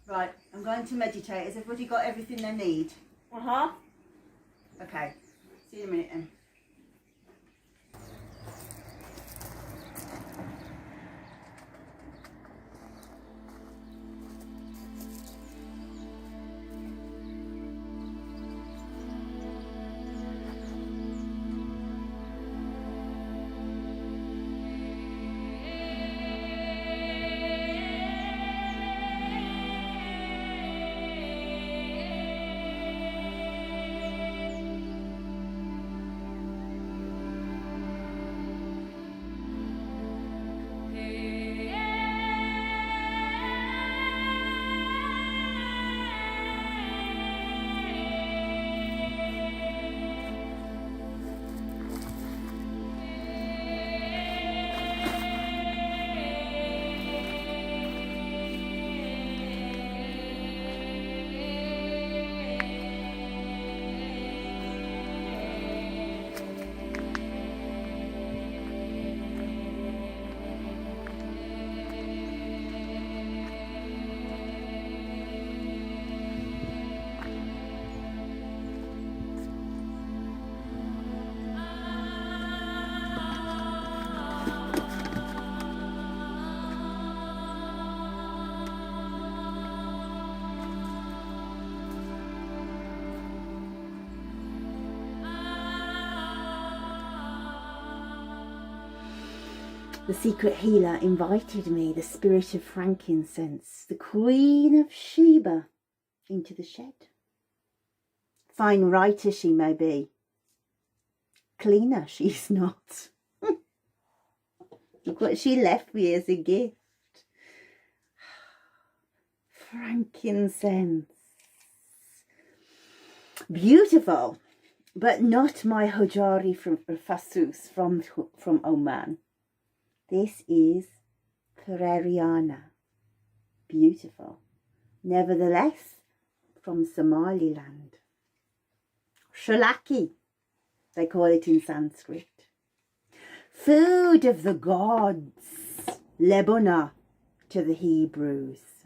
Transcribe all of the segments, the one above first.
Right, I'm going to meditate. Has everybody got everything they need? Okay, see you in a minute then. The secret healer invited me, the spirit of frankincense, the Queen of Sheba, into the shed. Fine writer she may be, cleaner she's not. Look what she left me as a gift. Frankincense. Beautiful, but not my Hojari from Fasus from Oman. This is Pereriana. Beautiful. Nevertheless, from Somaliland. Shalaki, they call it in Sanskrit. Food of the gods. Lebona to the Hebrews.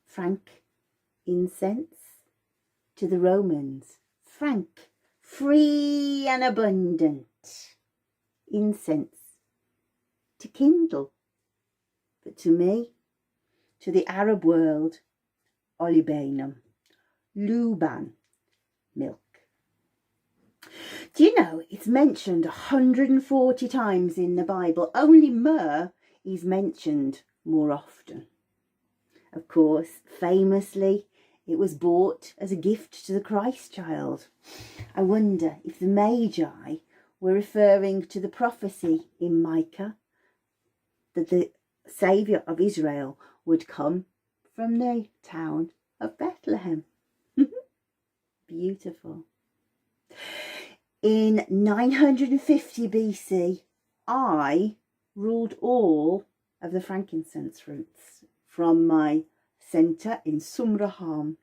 Frankincense to the Romans. Frank, free and abundant. Incense to kindle. But to me, to the Arab world, olibanum, luban, milk. Do you know it's mentioned 140 times in the Bible? Only myrrh is mentioned more often. Of course, famously, it was bought as a gift to the Christ child. I wonder if the Magi were referring to the prophecy in Micah that the Saviour of Israel would come from the town of Bethlehem. Beautiful. In 950 BC, I ruled all of the frankincense fruits from my centre in Sumraham,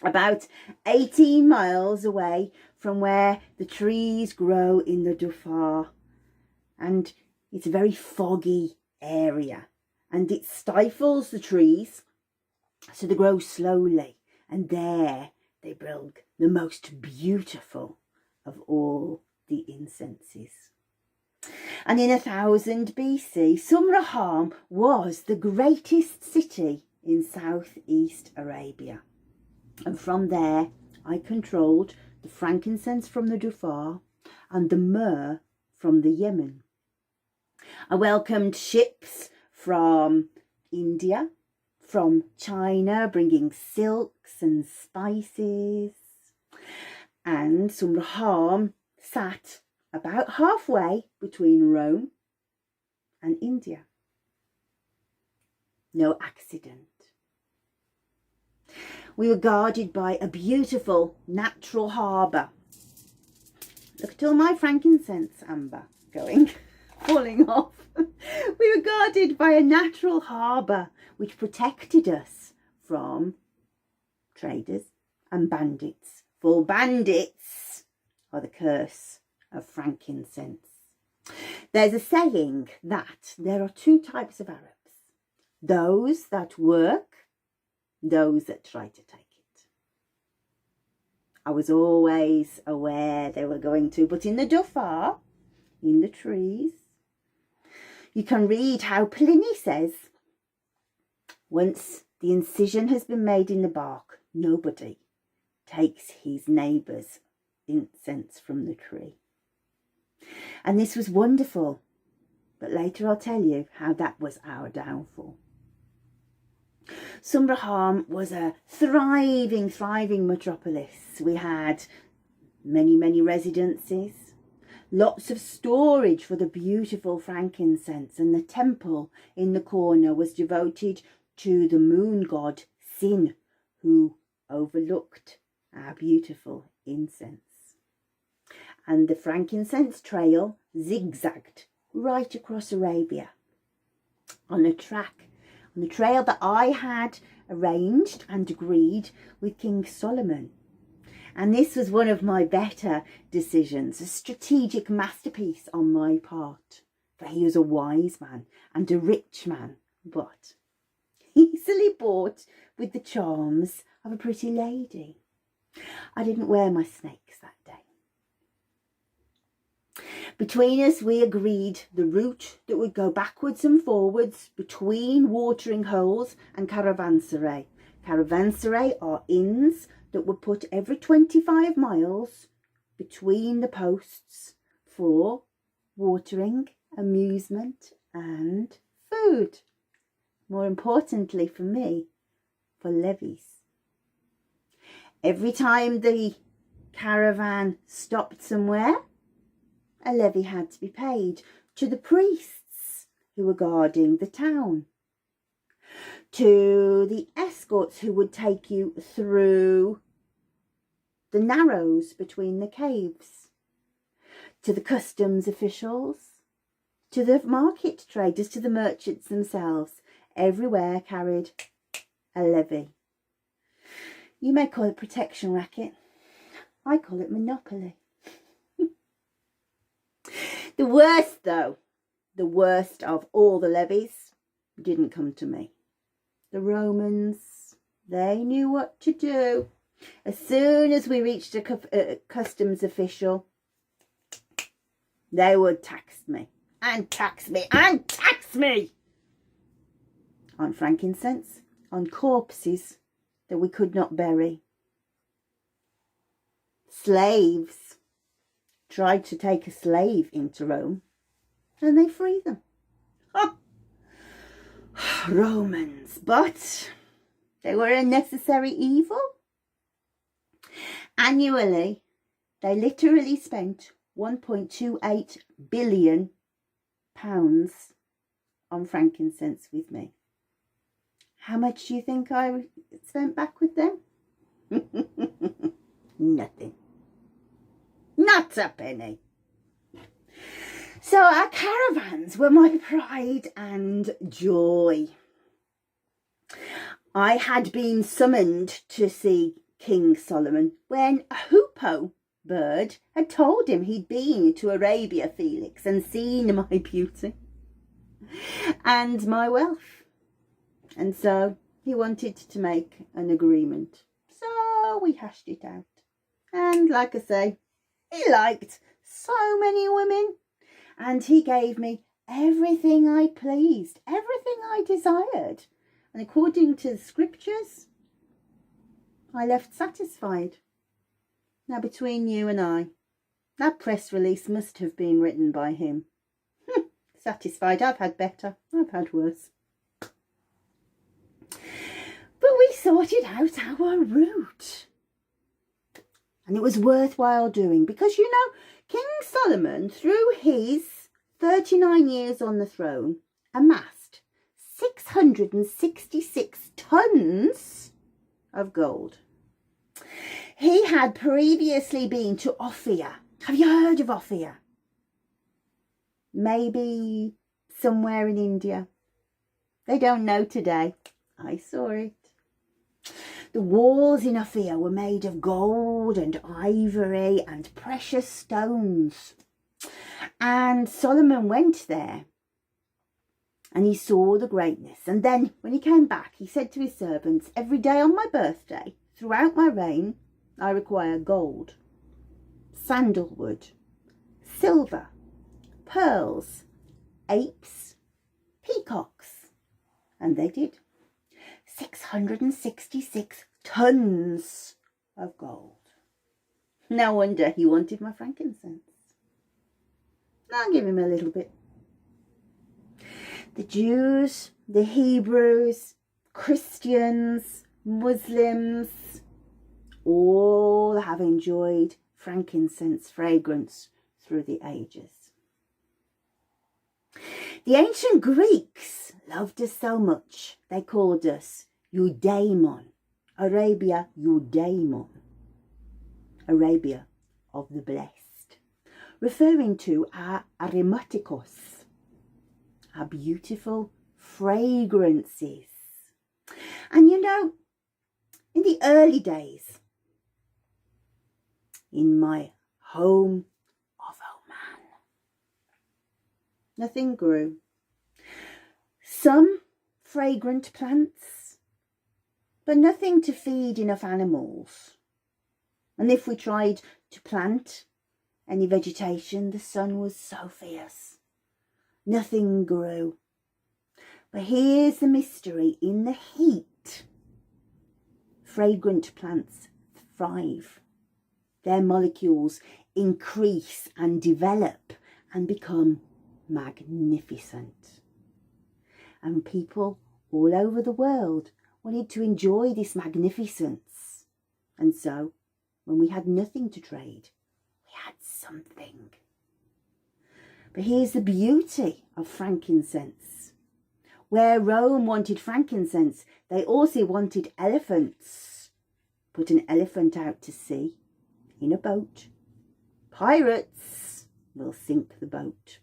about 18 miles away from where the trees grow in the Dhofar. And it's a very foggy area and it stifles the trees, so they grow slowly, and there they bring the most beautiful of all the incenses. And in 1000 BC, Sumraham was the greatest city in southeast Arabia, and from there I controlled the frankincense from the Dhofar and the myrrh from the Yemen. I welcomed ships from India, from China, bringing silks and spices. And Sumraham sat about halfway between Rome and India. No accident. We were guarded by a beautiful natural harbour. Look at all my frankincense amber going. Falling off. We were guarded by a natural harbour which protected us from traders and bandits. For bandits are the curse of frankincense. There's a saying that there are two types of Arabs. Those that work those that tried to take it. I was always aware they were going to, but in the Dhofar, in the trees, you can read how Pliny says, once the incision has been made in the bark, nobody takes his neighbour's incense from the tree. And this was wonderful, but later I'll tell you how that was our downfall. Sumraham was a thriving metropolis. We had many residences, lots of storage for the beautiful frankincense, and the temple in the corner was devoted to the moon god Sin, who overlooked our beautiful incense. And the frankincense trail zigzagged right across Arabia on the trail that I had arranged and agreed with King Solomon. And this was one of my better decisions, a strategic masterpiece on my part, for he was a wise man and a rich man, but easily bought with the charms of a pretty lady. I didn't wear my snakes that day. Between us, we agreed the route that would go backwards and forwards between watering holes and caravanserai. Caravanserai are inns that were put every 25 miles between the posts for watering, amusement and food. More importantly for me, for levies. Every time the caravan stopped somewhere, a levy had to be paid to the priests who were guarding the town, to the escorts who would take you through the narrows between the caves, to the customs officials, to the market traders, to the merchants themselves. Everywhere carried a levy. You may call it protection racket. I call it monopoly. The worst, though, the worst of all the levies didn't come to me. The Romans, they knew what to do. As soon as we reached a customs official, they would tax me and tax me and tax me on frankincense, on corpses that we could not bury. Slaves tried to take a slave into Rome and they freed them. Oh. Romans, but they were a necessary evil. Annually, they literally spent £1.28 billion on frankincense with me. How much do you think I spent back with them? Nothing. Not a penny. So our caravans were my pride and joy. I had been summoned to see King Solomon when a hoopoe bird had told him he'd been to Arabia, Felix, and seen my beauty and my wealth. And so he wanted to make an agreement. So we hashed it out. And like I say, he liked so many women. And he gave me everything I pleased, everything I desired. And according to the scriptures, I left satisfied. Now, between you and I, that press release must have been written by him. Satisfied. I've had better. I've had worse. But we sorted out our route. And it was worthwhile doing because, you know, King Solomon, through his 39 years on the throne, amassed 666 tons of gold. He had previously been to Ophir. Have you heard of Ophir? Maybe somewhere in India. They don't know today. I saw it. The walls in Ophir were made of gold and ivory and precious stones. And Solomon went there And he saw the greatness. And then when he came back, he said to his servants, every day on my birthday, throughout my reign, I require gold, sandalwood, silver, pearls, apes, peacocks. And they did. 666 tons of gold. No wonder he wanted my frankincense. I'll give him a little bit. The Jews, the Hebrews, Christians, Muslims, all have enjoyed frankincense fragrance through the ages. The ancient Greeks loved us so much, they called us Eudaimon, Arabia Eudaimon, Arabia of the blessed, referring to our aromaticos, our beautiful fragrances. And you know, in the early days, in my home of Oman, nothing grew. Some fragrant plants, but nothing to feed enough animals. And if we tried to plant any vegetation, the sun was so fierce. Nothing grew. But here's the mystery: in the heat, fragrant plants thrive. Their molecules increase and develop and become magnificent. And people all over the world wanted to enjoy this magnificence. And so, when we had nothing to trade, we had something. But here's the beauty of frankincense. Where Rome wanted frankincense, they also wanted elephants. Put an elephant out to sea in a boat. Pirates will sink the boat.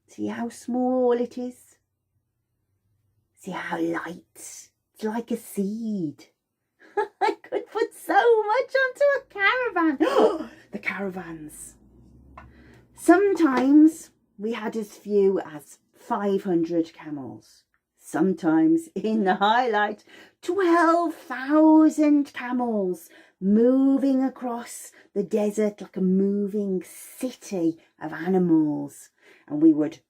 See how small it is? See how light? It's like a seed. I could put so much onto a caravan. The caravans. Sometimes we had as few as 500 camels. Sometimes, in the highlight, 12,000 camels moving across the desert like a moving city of animals. And we would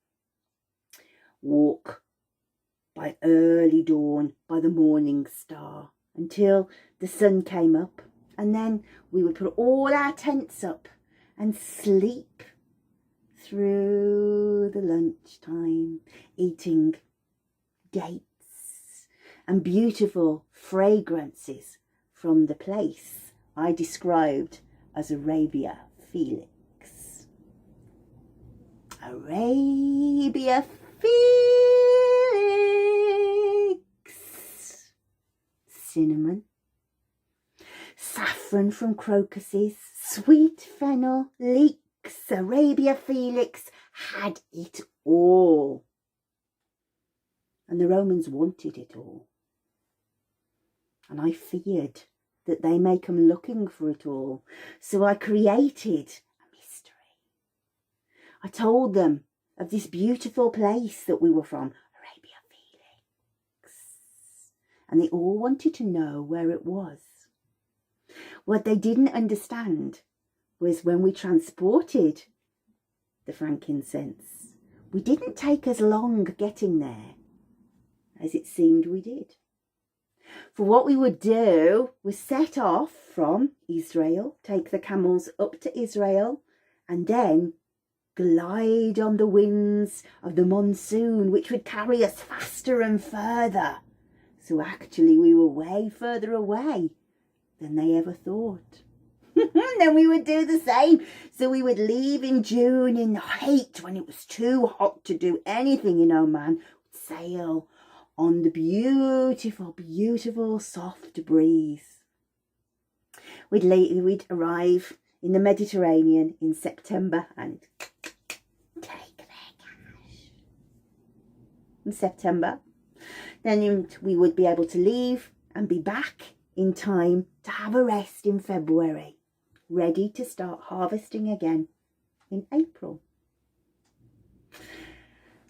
walk by early dawn, by the morning star, until the sun came up. And then we would put all our tents up and sleep through the lunchtime, eating dates and beautiful fragrances from the place I described as Arabia Felix. Arabia Felix. Cinnamon, saffron from crocuses, sweet fennel, leeks. Arabia Felix had it all. And the Romans wanted it all. And I feared that they may come looking for it all. So I created a mystery. I told them of this beautiful place that we were from, Arabia Felix. And they all wanted to know where it was. What they didn't understand was when we transported the frankincense, we didn't take as long getting there as it seemed we did. For what we would do was set off from Israel, take the camels up to Israel, and then glide on the winds of the monsoon, which would carry us faster and further. So actually we were way further away than they ever thought. Then we would do the same. So we would leave in June in the heat when it was too hot to do anything in Oman, sail on the beautiful, beautiful soft breeze. We'd arrive in the Mediterranean in September and take their cash. In September, then we would be able to leave and be back in time to have a rest in February, ready to start harvesting again in April.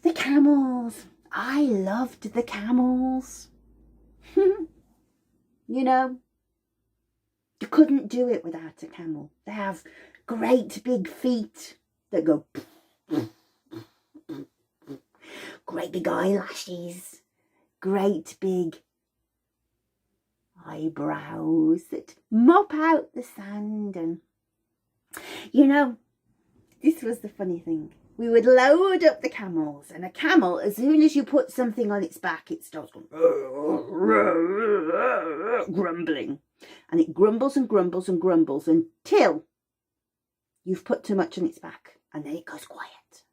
The camels. I loved the camels. You know, you couldn't do it without a camel. They have great big feet that go great big eyelashes, great big eyebrows that mop out the sand. And you know, this was the funny thing. We would load up the camels, and a camel, as soon as you put something on its back, it starts going grumbling. And it grumbles and grumbles and grumbles until you've put too much on its back, and then it goes quiet.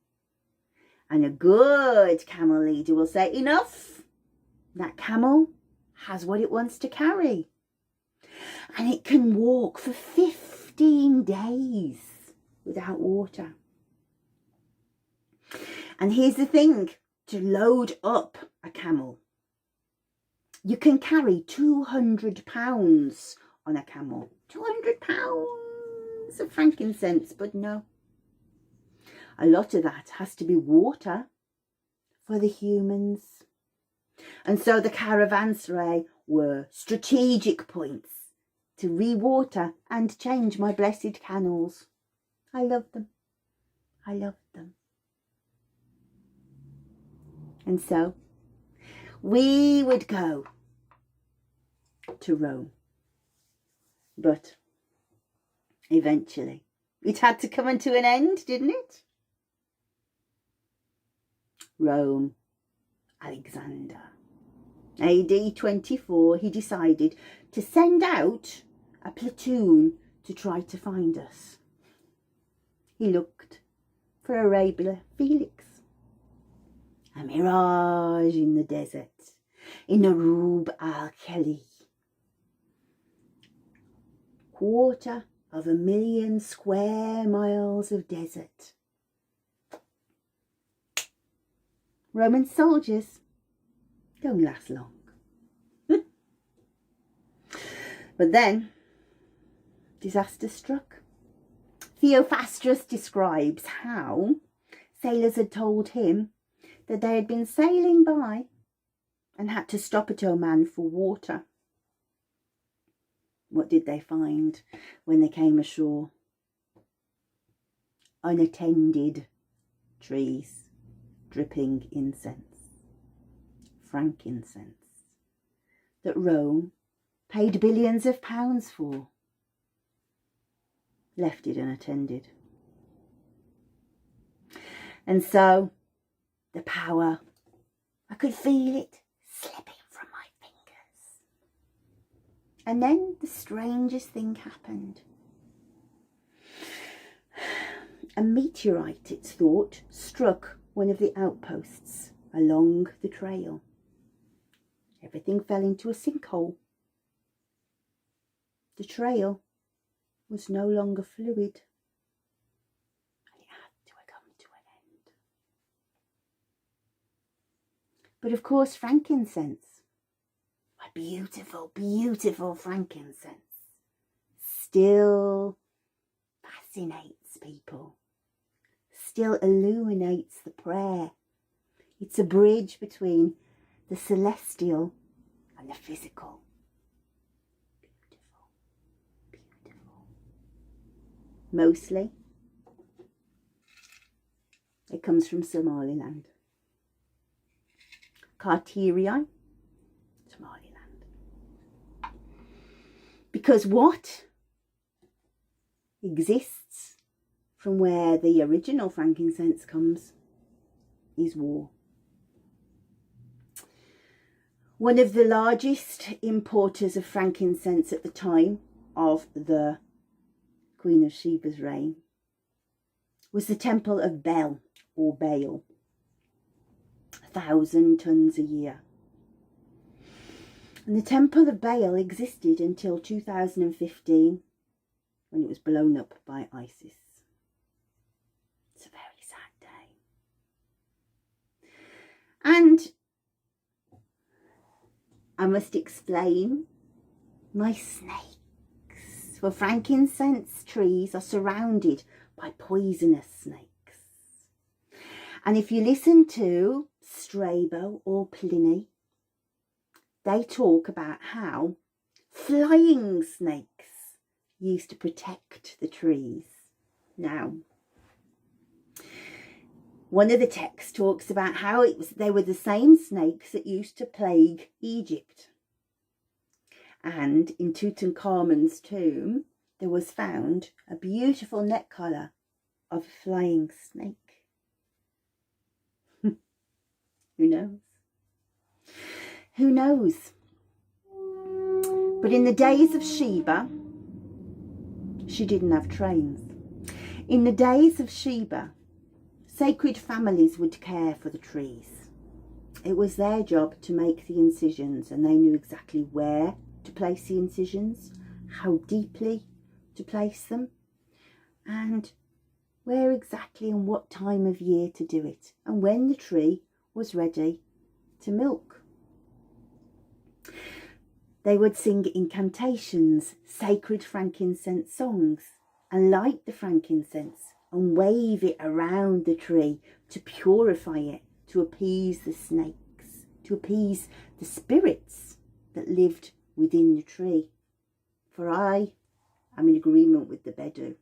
And a good camel leader will say, enough. That camel has what it wants to carry. And it can walk for 15 days without water. And here's the thing, to load up a camel, you can carry 200 pounds on a camel. 200 pounds of frankincense, but no. A lot of that has to be water for the humans. And so the caravanserai were strategic points to re-water and change my blessed canals. I love them. I love them. And so we would go to Rome. But eventually it had to come to an end, didn't it? Rome, Alexander. AD 24, he decided to send out a platoon to try to find us. He looked for Arabia Felix. A mirage in the desert, in Rub al-Khali. 250,000 square miles of desert. Roman soldiers don't last long. But then disaster struck. Theophrastus describes how sailors had told him that they had been sailing by and had to stop at Oman for water. What did they find when they came ashore? Unattended trees dripping incense, frankincense, that Rome paid billions of pounds for. Left it unattended. And so the power, I could feel it slipping from my fingers. And then the strangest thing happened. A meteorite, it's thought, struck one of the outposts along the trail. Everything fell into a sinkhole. The trail was no longer fluid. But of course, frankincense, my beautiful, beautiful frankincense, still fascinates people, still illuminates the prayer. It's a bridge between the celestial and the physical. Beautiful, beautiful. Mostly, it comes from Somaliland. Carteria, Somaliland. Because what exists from where the original frankincense comes is war. One of the largest importers of frankincense at the time of the Queen of Sheba's reign was the Temple of Bel, or Baal. 1,000 tons a year. And the Temple of Baal existed until 2015, when it was blown up by ISIS. It's a very sad day. And I must explain, my snakes, for frankincense trees are surrounded by poisonous snakes. And if you listen to Strabo or Pliny, they talk about how flying snakes used to protect the trees. Now, one of the texts talks about how they were the same snakes that used to plague Egypt. And in Tutankhamun's tomb, there was found a beautiful neck collar of a flying snake. Who knows? Who knows? But in the days of Sheba, she didn't have trains. In the days of Sheba, sacred families would care for the trees. It was their job to make the incisions, and they knew exactly where to place the incisions, how deeply to place them, and where exactly and what time of year to do it, and when the tree was ready to milk. They would sing incantations, sacred frankincense songs, and light the frankincense and wave it around the tree to purify it, to appease the snakes, to appease the spirits that lived within the tree. For I am in agreement with the Bedu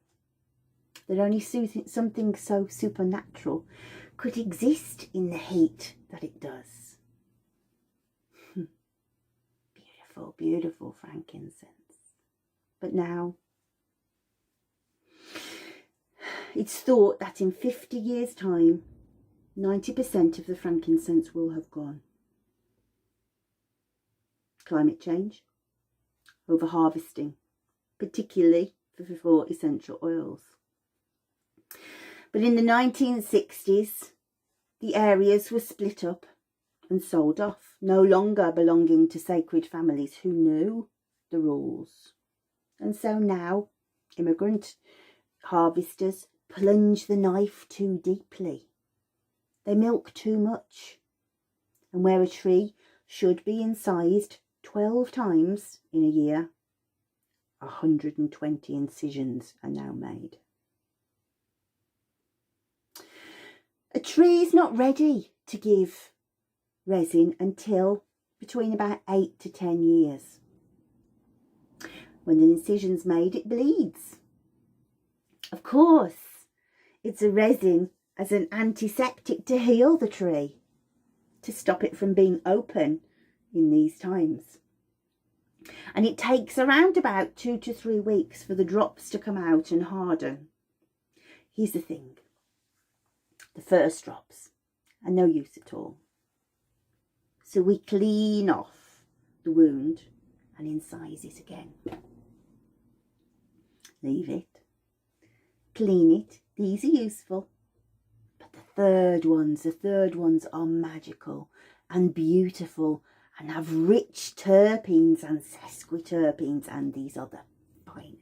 that only something so supernatural could exist in the heat that it does. Beautiful, beautiful frankincense. But now, it's thought that in 50 years' time, 90% of the frankincense will have gone. Climate change, over-harvesting, particularly for essential oils. But in the 1960s, the areas were split up and sold off, no longer belonging to sacred families who knew the rules. And so now, immigrant harvesters plunge the knife too deeply. They milk too much. And where a tree should be incised 12 times in a year, 120 incisions are now made. A tree is not ready to give resin until between about 8 to 10 years. When the incision's made, it bleeds. Of course, it's a resin as an antiseptic to heal the tree, to stop it from being open in these times. And it takes around about 2 to 3 weeks for the drops to come out and harden. Here's the thing. The first drops are no use at all. So we clean off the wound and incise it again. Leave it. Clean it. These are useful. But the third ones are magical and beautiful and have rich terpenes and sesquiterpenes, and these are the finest.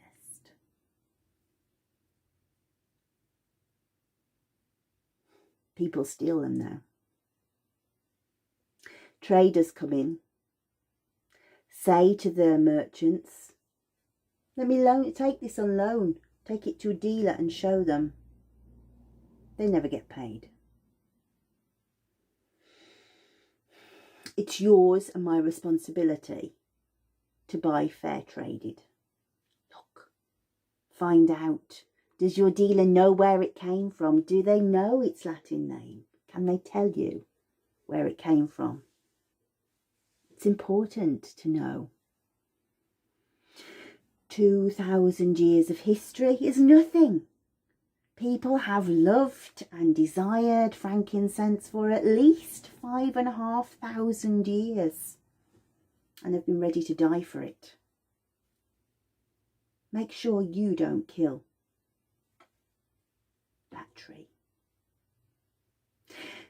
People steal them now. Traders come in, say to their merchants, let me take this on loan, take it to a dealer and show them. They never get paid. It's yours and my responsibility to buy fair traded. Look, find out. Does your dealer know where it came from? Do they know its Latin name? Can they tell you where it came from? It's important to know. 2,000 years of history is nothing. People have loved and desired frankincense for at least 5,500 years and have been ready to die for it. Make sure you don't kill that tree.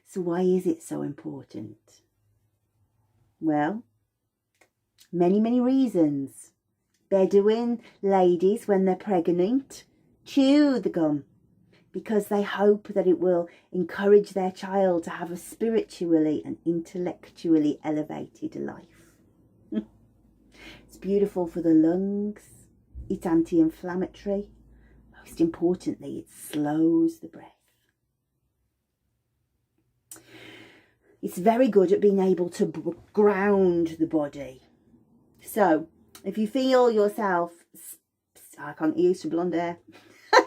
So why is it so important? Well, many reasons. Bedouin ladies, when they're pregnant, chew the gum because they hope that it will encourage their child to have a spiritually and intellectually elevated life. It's beautiful for the lungs. It's anti-inflammatory. Most importantly, it slows the breath. It's very good at being able to ground the body. So if you feel yourself, I can't use the blonde hair.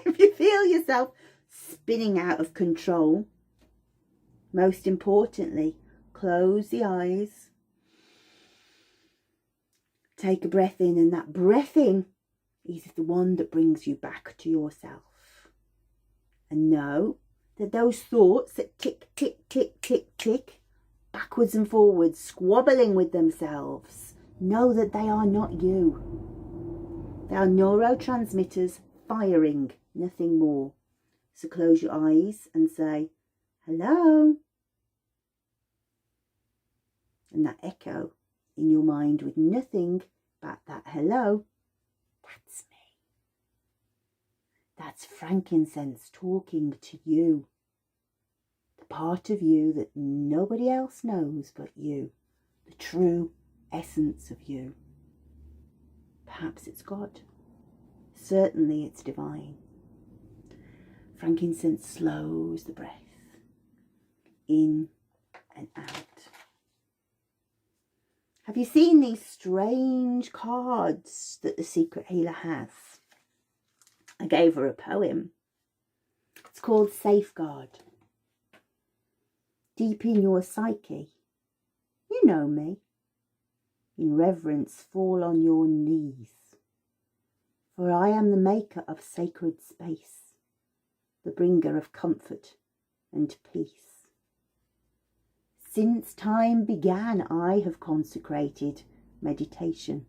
If you feel yourself spinning out of control, most importantly, close the eyes. Take a breath in, and that breath in is the one that brings you back to yourself. And know that those thoughts that tick, tick, tick, tick, tick, backwards and forwards, squabbling with themselves, know that they are not you. They are neurotransmitters firing, nothing more. So close your eyes and say, hello. And that echo in your mind with nothing but that hello, that's me. That's frankincense talking to you. The part of you that nobody else knows but you. The true essence of you. Perhaps it's God. Certainly it's divine. Frankincense slows the breath in and out. Have you seen these strange cards that the secret healer has? I gave her a poem. It's called Safeguard. Deep in your psyche, you know me. In reverence, fall on your knees. For I am the maker of sacred space, the bringer of comfort and peace. Since time began, I have consecrated meditation.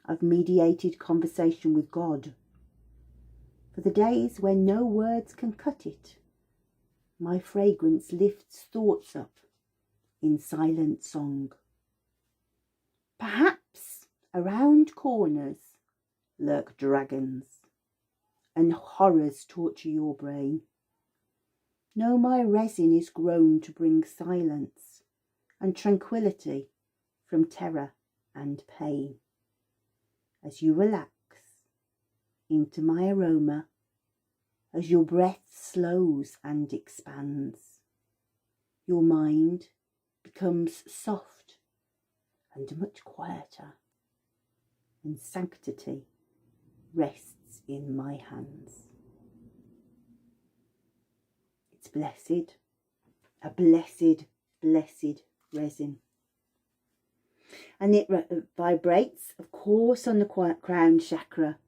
I've mediated conversation with God. For the days when no words can cut it, my fragrance lifts thoughts up in silent song. Perhaps around corners lurk dragons, and horrors torture your brain. Know my resin is grown to bring silence and tranquility from terror and pain. As you relax into my aroma, as your breath slows and expands, your mind becomes soft and much quieter, and sanctity rests in my hands. It's blessed, a blessed, blessed resin. And it vibrates, of course, on the crown chakra.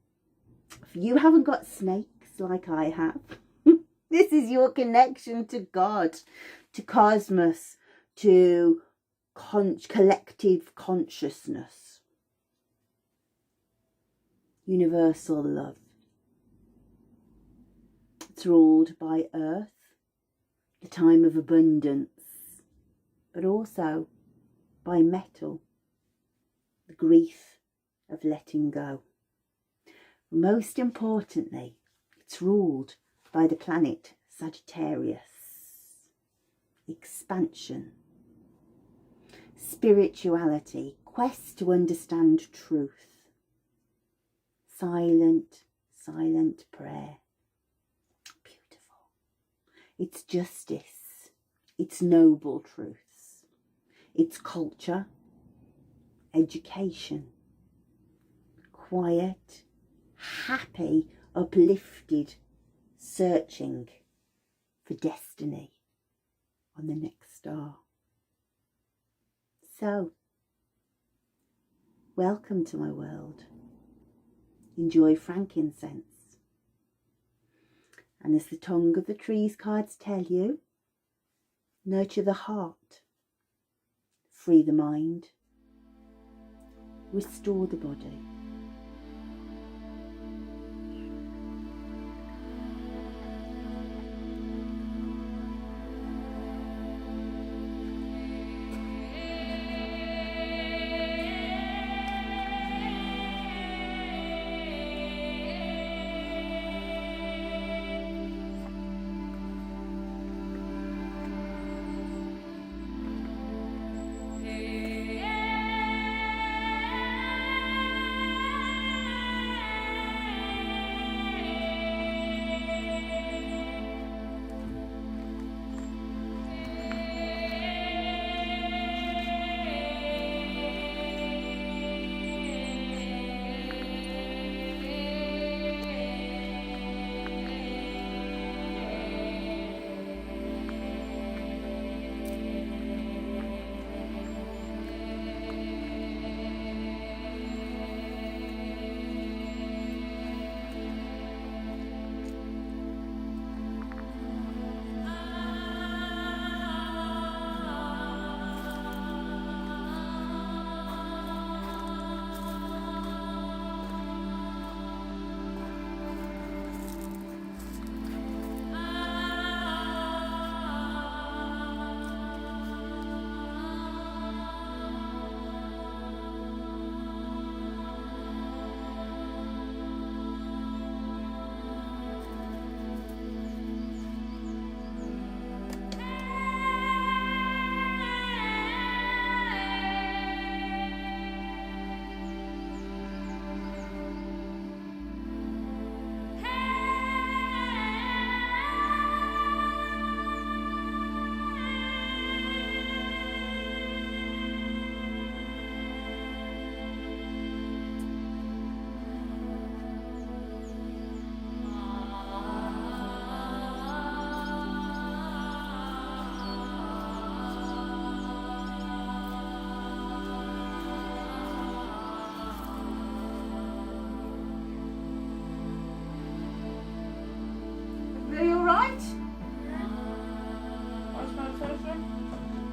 If you haven't got snakes like I have, this is your connection to God, to cosmos, to collective consciousness. Universal love. It's ruled by earth, the time of abundance, but also by metal, the grief of letting go. Most importantly, it's ruled by the planet Sagittarius. Expansion, spirituality, quest to understand truth, silent, silent prayer. Beautiful. It's justice, it's noble truths, it's culture, education, quiet, happy, uplifted, searching for destiny on the next star. So, welcome to my world. Enjoy frankincense. And as the tongue of the trees cards tell you, nurture the heart, free the mind, restore the body.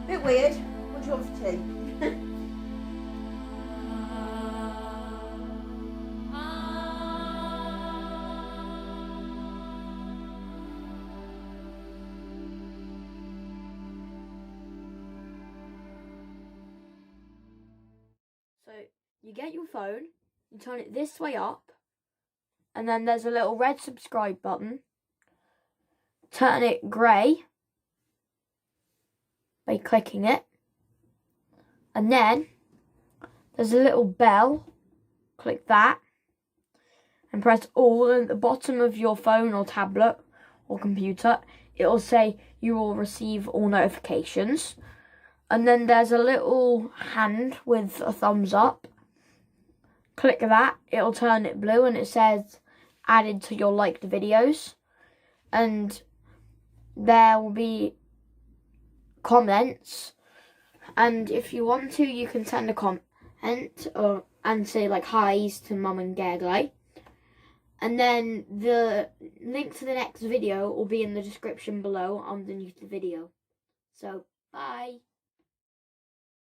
Bit weird. What do you want for tea? So you get your phone, you turn it this way up, and then there's a little red subscribe button. Turn it grey by clicking it, and then there's a little bell. Click that and press all at the bottom of your phone or tablet or computer. It'll say you will receive all notifications. And then there's a little hand with a thumbs up. Click that, it'll turn it blue and it says added to your liked videos. And there will be comments. And if you want to, you can send a comment and say like hi's to Mum and Gerglei. And then the link to the next video will be in the description below underneath the video. So, bye.